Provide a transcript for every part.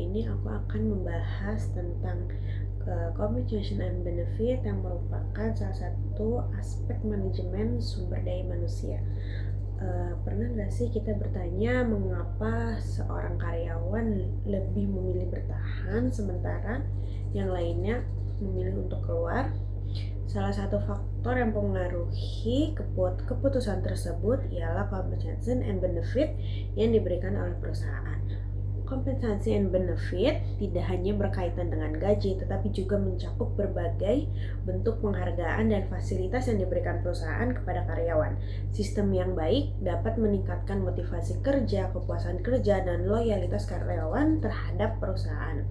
ini aku akan membahas tentang compensation and benefit yang merupakan salah satu aspek manajemen sumber daya manusia. Pernah nggak sih kita bertanya mengapa seorang karyawan lebih memilih bertahan sementara yang lainnya memilih untuk keluar? Salah satu faktor yang mempengaruhi keputusan tersebut ialah compensation and benefit yang diberikan oleh perusahaan. Kompensasi and benefit tidak hanya berkaitan dengan gaji, tetapi juga mencakup berbagai bentuk penghargaan dan fasilitas yang diberikan perusahaan kepada karyawan. Sistem yang baik dapat meningkatkan motivasi kerja, kepuasan kerja, dan loyalitas karyawan terhadap perusahaan.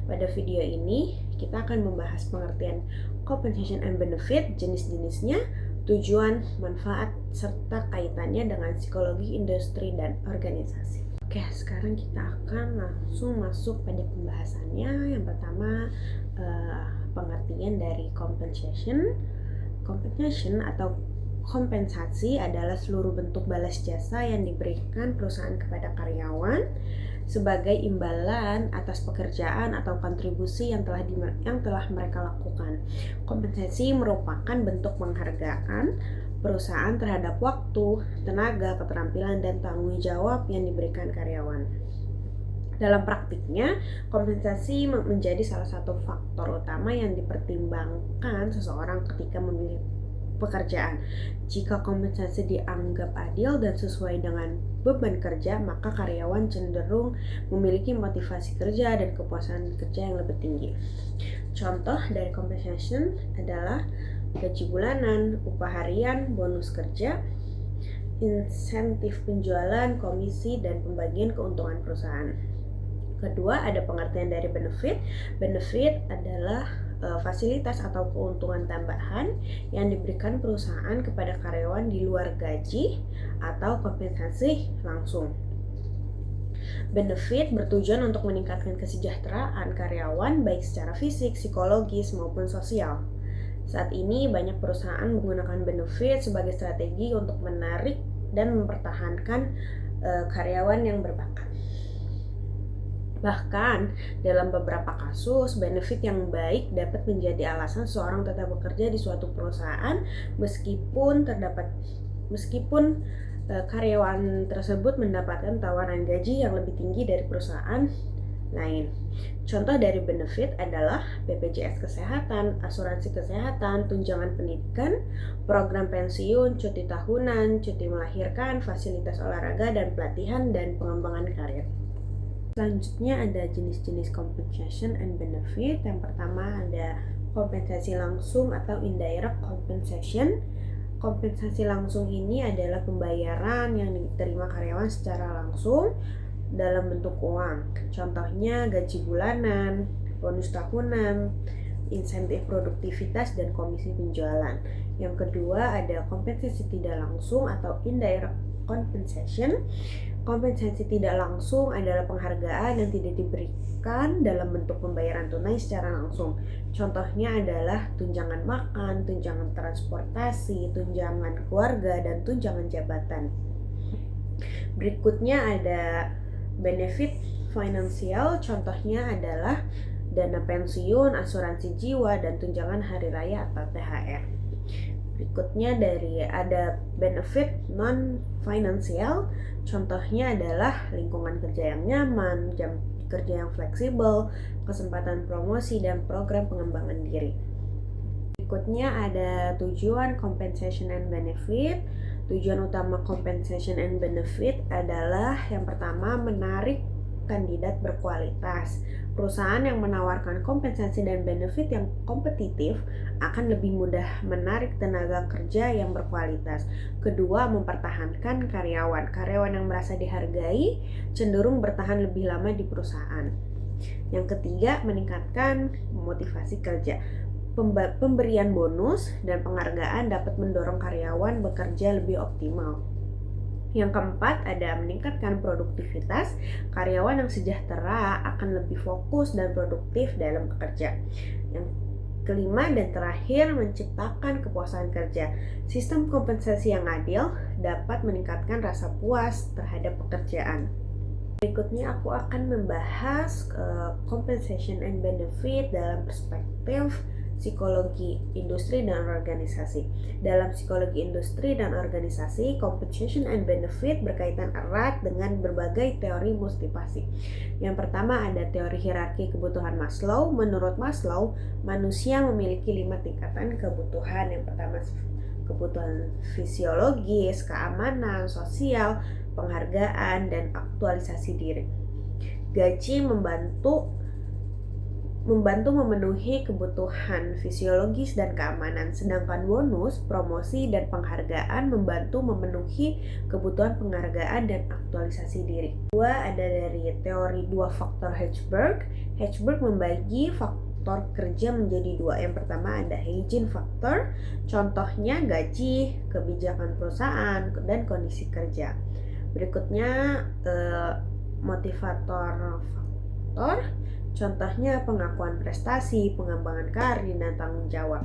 Pada video ini, kita akan membahas pengertian compensation and benefit, jenis-jenisnya, tujuan, manfaat, serta kaitannya dengan psikologi industri dan organisasi. Oke, sekarang kita akan langsung masuk pada pembahasannya. Yang pertama, pengertian dari compensation. Compensation atau kompensasi adalah seluruh bentuk balas jasa yang diberikan perusahaan kepada karyawan sebagai imbalan atas pekerjaan atau kontribusi yang telah mereka lakukan. Kompensasi merupakan bentuk penghargaan perusahaan terhadap waktu, tenaga, keterampilan, dan tanggung jawab yang diberikan karyawan. Dalam praktiknya, kompensasi menjadi salah satu faktor utama yang dipertimbangkan seseorang ketika memilih pekerjaan. Jika kompensasi dianggap adil dan sesuai dengan beban kerja, maka karyawan cenderung memiliki motivasi kerja dan kepuasan kerja yang lebih tinggi. Contoh dari compensation adalah gaji bulanan, upah harian, bonus kerja, insentif penjualan, komisi, dan pembagian keuntungan perusahaan. Kedua, ada pengertian dari benefit. Benefit adalah fasilitas atau keuntungan tambahan yang diberikan perusahaan kepada karyawan di luar gaji atau kompensasi langsung. Benefit bertujuan untuk meningkatkan kesejahteraan karyawan baik secara fisik, psikologis, maupun sosial. Saat ini banyak perusahaan menggunakan benefit sebagai strategi untuk menarik dan mempertahankan karyawan yang berbakat. Bahkan dalam beberapa kasus, benefit yang baik dapat menjadi alasan seseorang tetap bekerja di suatu perusahaan meskipun karyawan tersebut mendapatkan tawaran gaji yang lebih tinggi dari perusahaan lain. Contoh dari benefit adalah BPJS Kesehatan, asuransi kesehatan, tunjangan pendidikan, program pensiun, cuti tahunan, cuti melahirkan, fasilitas olahraga dan pelatihan dan pengembangan karir. Selanjutnya ada jenis-jenis compensation and benefit. Yang pertama ada kompensasi langsung atau indirect compensation. Kompensasi langsung ini adalah pembayaran yang diterima karyawan secara langsung dalam bentuk uang. Contohnya gaji bulanan, bonus tahunan, insentif produktivitas, dan komisi penjualan. Yang kedua ada kompensasi tidak langsung atau indirect compensation. Kompensasi tidak langsung adalah penghargaan yang tidak diberikan dalam bentuk pembayaran tunai secara langsung. Contohnya adalah tunjangan makan, tunjangan transportasi, tunjangan keluarga, dan tunjangan jabatan. Berikutnya ada benefit finansial, contohnya adalah dana pensiun, asuransi jiwa, dan tunjangan hari raya atau THR. Berikutnya ada benefit non-finansial, contohnya adalah lingkungan kerja yang nyaman, jam kerja yang fleksibel, kesempatan promosi, dan program pengembangan diri. Berikutnya ada tujuan compensation and benefit. Tujuan utama compensation and benefit adalah yang pertama menarik kandidat berkualitas. Perusahaan yang menawarkan kompensasi dan benefit yang kompetitif akan lebih mudah menarik tenaga kerja yang berkualitas. Kedua, mempertahankan karyawan. Karyawan yang merasa dihargai cenderung bertahan lebih lama di perusahaan. Yang ketiga, meningkatkan motivasi kerja. Pemberian bonus dan penghargaan dapat mendorong karyawan bekerja lebih optimal. Yang keempat ada meningkatkan produktivitas. Karyawan yang sejahtera akan lebih fokus dan produktif dalam bekerja. Yang kelima dan terakhir, menciptakan kepuasan kerja. Sistem kompensasi yang adil dapat meningkatkan rasa puas terhadap pekerjaan. Berikutnya aku akan membahas compensation and benefit dalam perspektif psikologi industri dan organisasi. Dalam psikologi industri dan organisasi, compensation and benefit berkaitan erat dengan berbagai teori motivasi. Yang pertama ada teori hierarki kebutuhan Maslow. Menurut Maslow, manusia memiliki 5 tingkatan kebutuhan. Yang pertama kebutuhan fisiologis, keamanan, sosial, penghargaan, dan aktualisasi diri. Gaji membantu memenuhi kebutuhan fisiologis dan keamanan, sedangkan bonus, promosi, dan penghargaan membantu memenuhi kebutuhan penghargaan dan aktualisasi diri. Dua ada dari teori 2 faktor Hertzberg. Hertzberg membagi faktor kerja menjadi 2. Yang pertama ada hygiene factor, contohnya gaji, kebijakan perusahaan, dan kondisi kerja. Berikutnya motivator faktor, contohnya pengakuan prestasi, pengembangan karir, dan tanggung jawab.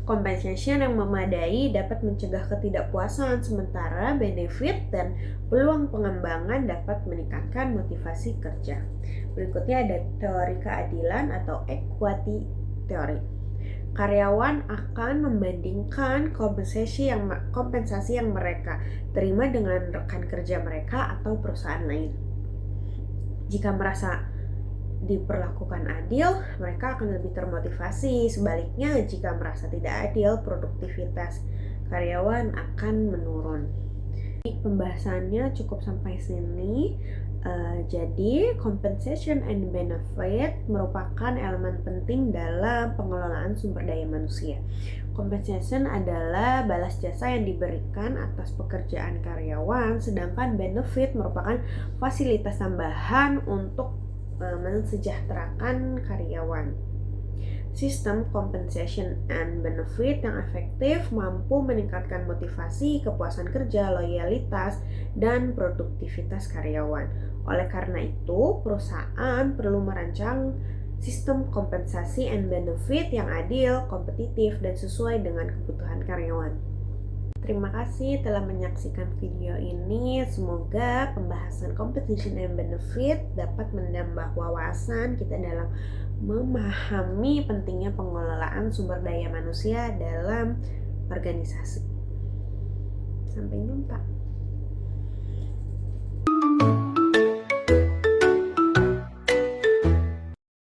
Compensation yang memadai dapat mencegah ketidakpuasan, sementara benefit dan peluang pengembangan dapat meningkatkan motivasi kerja. Berikutnya ada teori keadilan atau equity theory. Karyawan akan membandingkan kompensasi yang mereka terima dengan rekan kerja mereka atau perusahaan lain. Jika merasa diperlakukan adil, mereka akan lebih termotivasi. Sebaliknya, jika merasa tidak adil, produktivitas karyawan akan menurun. Pembahasannya cukup sampai sini. Jadi compensation and benefit merupakan elemen penting dalam pengelolaan sumber daya manusia. Compensation adalah balas jasa yang diberikan atas pekerjaan karyawan, sedangkan benefit merupakan fasilitas tambahan untuk mensejahterakan karyawan. Sistem compensation and benefit yang efektif mampu meningkatkan motivasi, kepuasan kerja, loyalitas, dan produktivitas karyawan. Oleh karena itu, perusahaan perlu merancang sistem kompensasi and benefit yang adil, kompetitif, dan sesuai dengan kebutuhan karyawan. Terima kasih telah menyaksikan video ini. Semoga pembahasan compensation and benefit dapat menambah wawasan kita dalam memahami pentingnya pengelolaan sumber daya manusia dalam organisasi. Sampai jumpa.